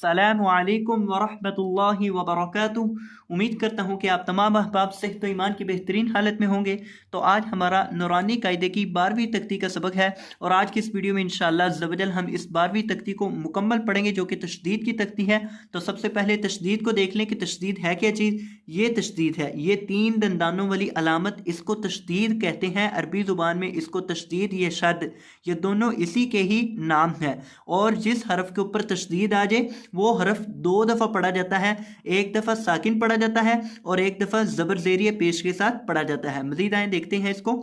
अस्सलामु अलैकुम वरहमतुल्लाहि वबरकातुहू। उम्मीद करता हूँ कि आप तमाम अहबाब सेहत व ईमान की बेहतरीन हालत में होंगे। तो आज हमारा नूरानी कायदे की 12वीं तख्ती का सबक है और आज की इस वीडियो में इंशाअल्लाह ज़वजल हम इस 12वीं तख्ती को मुकम्मल पढ़ेंगे जो कि तशदीद की तख्ती है। तो सबसे पहले तशदीद को देख लें कि तशदीद है क्या चीज़। ये तशदीद है, ये 3 दंदानों वाली अलामत, इसको तशदीद कहते हैं। अरबी ज़ुबान में इसको तशदीद, ये शद, ये दोनों इसी के ही नाम है। और जिस हरफ के ऊपर तशदीद आ जाए वो हरफ 2 दफ़ा पढ़ा जाता है। एक दफ़ा साकिन पढ़ा जाता है और एक दफ़ा ज़बर ज़ेरिया पेश के साथ पढ़ा जाता है। मज़ीद आए देखते हैं इसको।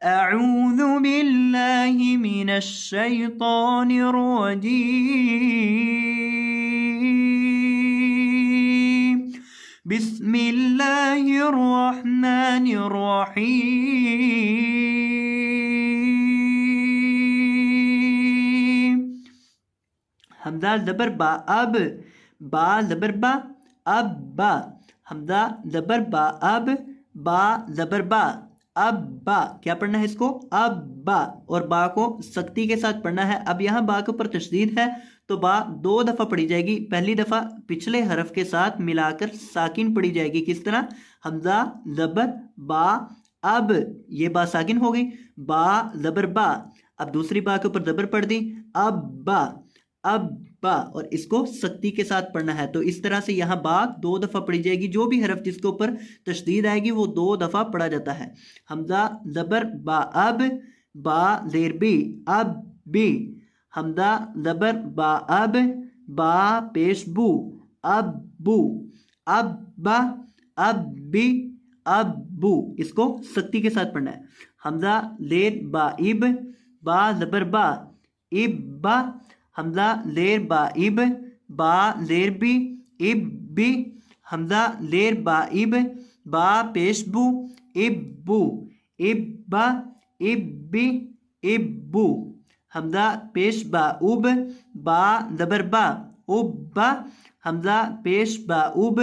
अऊज़ु बिल्लाहि मिनश शैतानिर रजीम, बिस्मिल्लाहिर रहमानिर रहीम। हमजा ज़बर बा, अब बा ज़बर बा, अब बा। हमजा ज़बर बा, अब बा ज़बर बा, अब बा। क्या पढ़ना है इसको? अब बा। और बा को सख्ती के साथ पढ़ना है। अब यहाँ बा के ऊपर तशदीद है तो बा 2 दफ़ा पढ़ी जाएगी। पहली दफ़ा पिछले हरफ के साथ मिलाकर साकिन पढ़ी जाएगी। किस तरह? हमजा ज़बर बा, अब, ये बा साकिन हो गई, बा ज़बर बा। अब दूसरी बा के ऊपर ज़बर पढ़ दी, अब बा, अब बा, और इसको सख्ती के साथ पढ़ना है। तो इस तरह से यहाँ बा 2 दफ़ा पढ़ी जाएगी। जो भी हरफ जिसके ऊपर तशदीद आएगी वो 2 दफ़ा पढ़ा जाता है। हमजा ज़बर बा, अब, बा ज़ेर बी, अब बी। हमजा ज़बर बा, अब, बा पेश बू, अब बू, अब बा, अब बी, अब बू। इसको सख्ती के साथ पढ़ना है। हमजा ज़ेर बा, इब, बा ज़बर बा, इब बा। हमजा ज़ेर बा, इब, बा ज़ेर बी, इब बी। हमजा ज़ेर बा, इब, बा पेश बू, इब बू, इब बा, इब बी, इब बू। हमजा पेश बा, उब, बा ज़बर बा, उब बा। हमजा पेश बा, उब,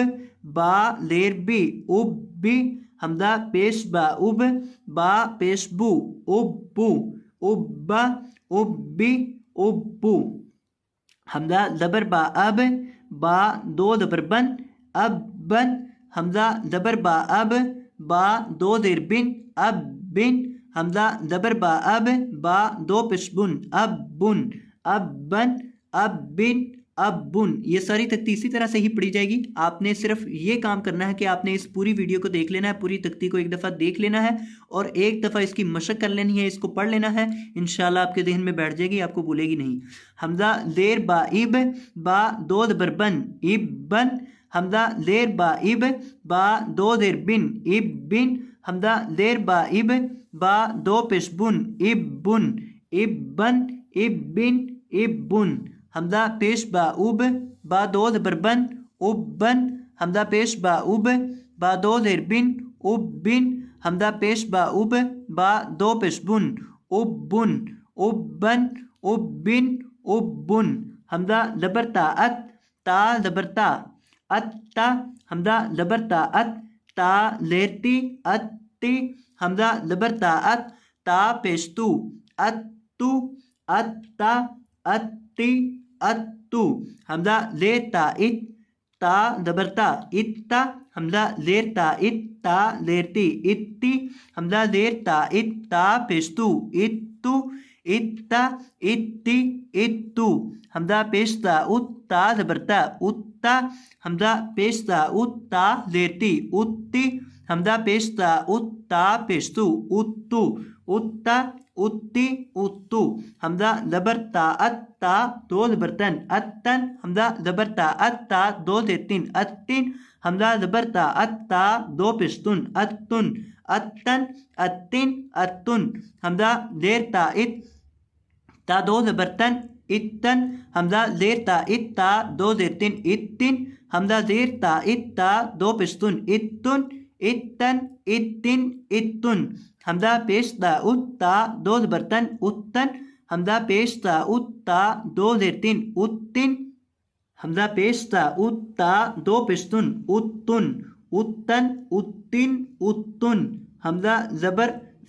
बा ज़ेर बी, उब बी। हमजा पेश बा, उब, बा पेश बू, उब बू, उब बा, उब बी, उब बू। हमजा ज़बर बा, अब, बा 2 ज़बर बन, अब बन। हमजा ज़बर बा, अब, बा 2 ज़ेर बिन, अब बिन। हमजा ज़बर बा, अब, बा 2 पेश बुन, अब बुन, अब बन, अब बिन, अब बुन। ये सारी तख्ती इसी तरह से ही पढ़ी जाएगी। आपने सिर्फ ये काम करना है कि आपने इस पूरी वीडियो को देख लेना है, पूरी तख्ती को एक दफ़ा देख लेना है और एक दफ़ा इसकी मशक कर लेनी है, इसको पढ़ लेना है। इंशाल्लाह आपके जहन में बैठ जाएगी, आपको भूलेगी नहीं। हमजा ज़ेर बा, इब, बा 2 ज़बर बन, इब बन। हमजा ज़ेर बा, इब, बा 2 ज़ेर बिन, इब बिन। हमजा ज़ेर बा, इब, बा 2 पेश बुन, इब बुन, इब बन, इब बिन, इब बुन। हमजा पेश बा, उब, बा 2 ज़बर बन, उब बन। हमजा पेश बा, उब, बा 2 ज़ेर बिन, उब बिन। हमजा पेश बा, उब, बा 2 पेश बुन, उब बुन, उब बन, उब बिन, उब बुन। हमजा ज़बर ता, अत, ता ज़बर ता, अत्ता। हमजा ज़बर ता, अत, ता ज़ेर ती, अत्ती। हमजा ज़बर ता, अत, ता पेश तू, अत्तू, अत्ता, अत्ती, अत्तू। हमजा ज़ेर ता, इत, ता ज़बर ता, इत्ता। हमजा ज़ेर ता, इत, ता ज़ेर ती, इत्ती। हमजा ज़ेर ता, इत, ता पेश तू, इत्तू, इत्ता, इत्ती, इत्तू। हमजा पेश ता, उत, ता ज़बर ता, उत्ता। हमजा पेश ता, उत, ता ज़ेर ती, उत्ती। हमजा पेश ता, उत, ता पेश तू, उत्तू, उत्ता, उत्ती, उत्तू। हमजा ज़बर ता, अत, ता 2 ज़बर तन, अत्तन। हमजा ज़बर ता, अत, ता 2 ज़ेर तीन, अत्तिन। हमजा ज़बर ता, अत, ता 2 पेश तुन, अत्तुन, अत्तन, अत्तिन, अत्तुन। हमजा ज़ेर ता, इत, ता 2 ज़बर तन, इत्तन। हमजा ज़ेर ता, इत, ता 2 ज़ेर तीन, इत्तिन। हमजा ज़ेर ता, इत, ता 2 पेश तुन, इत्तुन, इत्तन, इत्तिन, इत्तुन। हमजा पेश ता, उत, ता 2 ज़बर तन, उत्तन। हमजा पेश ता, उत, ता 2 ज़ेर तीन, उत्तिन। हमजा पेश ता, उत, ता 2 पेश तुन, उत्तुन, उत्तन, उत्तिन, उत्तुन। हमजा ज़बर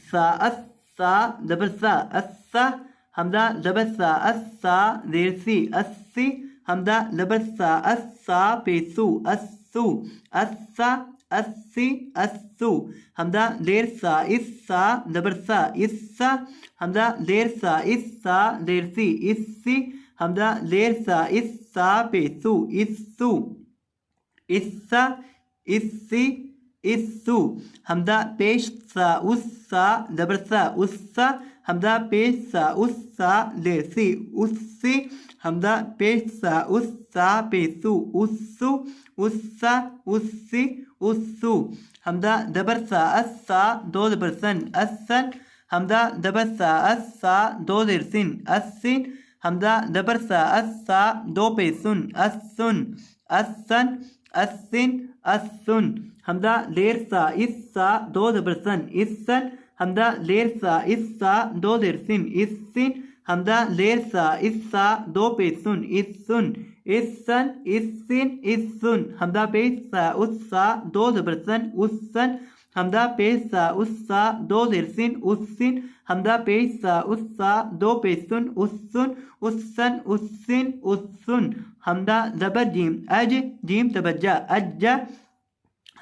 सा, अस, सा ज़बर सा, अस्सा। हमजा ज़बर सा, अस, सा ज़ेर सी, अस्सी। حمزہ زبر سا السا پیش سو السو السا السی السو حمزہ زیر سا السا زبر سا السا حمزہ زیر سا السا زیر سی السی حمزہ زیر سا السا پیش سو السو السا السی السو حمزہ پیش سا اسا زبر سا اسا حمزہ پیش سا اسا زیر سی اسی حمزہ پیش سا اسا پیش سو اسو اسا اسی اسو حمزہ زبر سا اسا دو زبر سن اسن حمزہ زبر سا اسا دو زیر سن اسن حمزہ زبر سا اسا دو پیش سن اسن اسن اسن اسن حمزہ زیر سا اسا دو زبر سن اسن حمزہ زیر سا اسا دو زیر سن اسن حمزہ زیر سا اسا دو پیش سن اسن اسن اسن اسن حمزہ پیش سا اسا دو زبر سن اسن حمزہ پیش سا اسا دو زیر سن اسن حمزہ پیش سا اسا دو پیش سن اسن اسن اسن اسن حمزہ زبر جیم اج جیم تبجا اجا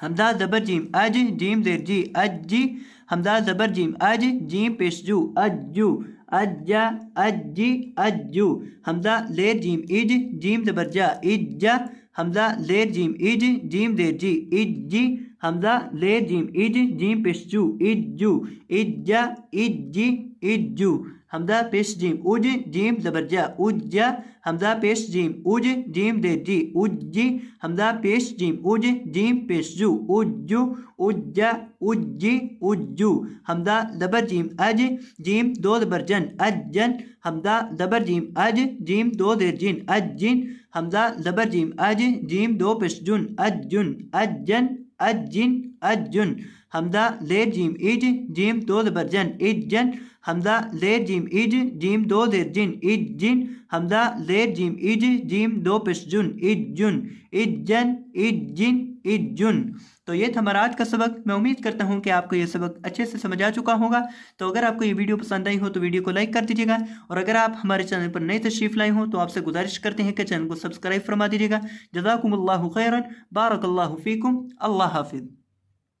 حمزہ زبر جیم اج جیم زیر جی اجی حمزہ زبر جیم اج جیم پیش جو اجو اجا اجی اجو حمزہ زیر جیم اج جیم زبر جا اجا حمزہ زیر جیم اج جیم زیر جی اجی حمزہ زیر جیم اج جیم پیش جو اجو اجا اجی اجو حمزہ پیش جیم اج جیم زبر جا اجا حمزہ پیش جیم اج جیم زیر جی اجی حمزہ پیش جیم اج جیم پیش جو اجو اجا اجی اجو حمزہ زبر جیم اج جیم دو زبر جن اجن حمزہ زبر جیم اج جیم دو زیر جن اجن حمزہ زبر جیم اج جیم دو پیش جن اجن اجن اجن اجن حمزہ زیر جیم اج جیم دو زبر جن اجن حمزہ زیر جیم اج جیم دو زیر جن اجن حمزہ زیر جیم اج جیم دو پیش جن اجن اجن اجن اجن تو یہ تھا ہمارا آج کا سبق. میں امید کرتا ہوں کہ آپ کو یہ سبق اچھے سے سمجھ آ چکا ہوگا. تو اگر آپ کو یہ ویڈیو پسند آئی ہو تو ویڈیو کو لائک کر دیجیے گا, اور اگر آپ ہمارے چینل پر نئی تشریف لائے ہوں تو آپ سے گزارش کرتے ہیں کہ چینل کو سبسکرائب فرما دیجیے گا. جزاکم اللہ خیرا, بارک اللہ فیکم, اللہ حافظ.